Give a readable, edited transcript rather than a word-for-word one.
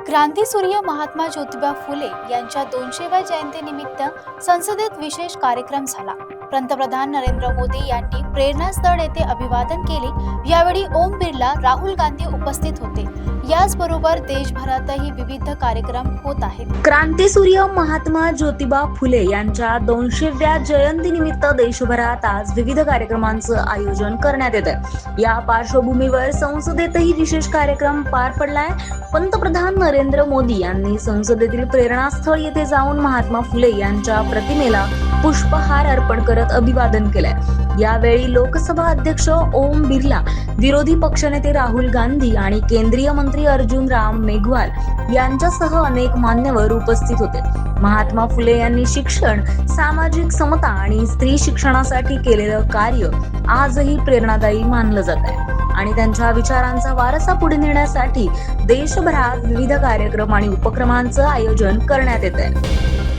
क्रांतीसूर्य महात्मा ज्योतिबा फुले यांच्या 200व्या जयंतीनिमित्त संसदेत विशेष कार्यक्रम झाला। पंतप्रधान नरेंद्र मोदी यांनी प्रेरणास्थळ येथे अभिवादन केले। यावेळी ओम बिर्ला, राहुल गांधी उपस्थित होते। याचबरोबर देशभरातही विविध कार्यक्रम होत आहेत। क्रांतीसूर्य महात्मा ज्योतिबा फुले यांच्या 200व्या जयंतीनिमित्त देशभरात आज विविध कार्यक्रमांचं आयोजन करण्यात येत आहे। या पार्श्वभूमीवर संसदेतही विशेष कार्यक्रम पार पडलाय। पंतप्रधान नरेंद्र मोदी यांनी संसदेतील प्रेरणास्थळ येथे जाऊन महात्मा फुले यांच्या प्रतिमेला पुष्पहार अर्पण करत अभिवादन केलंय। यावेळी लोकसभा अध्यक्ष ओम बिर्ला, विरोधी पक्षनेते राहुल गांधी आणि केंद्रीय मंत्री अर्जुन राम मेघवाल यांच्यासह अनेक मान्यवर उपस्थित होते। महात्मा फुले यांनी शिक्षण, सामाजिक समता आणि स्त्री शिक्षणासाठी केलेलं कार्य आजही प्रेरणादायी मानलं जात आहे आणि त्यांच्या विचारांचा वारसा पुढे नेण्यासाठी देशभरात विविध कार्यक्रम आणि उपक्रमांचं आयोजन करण्यात येत आहे।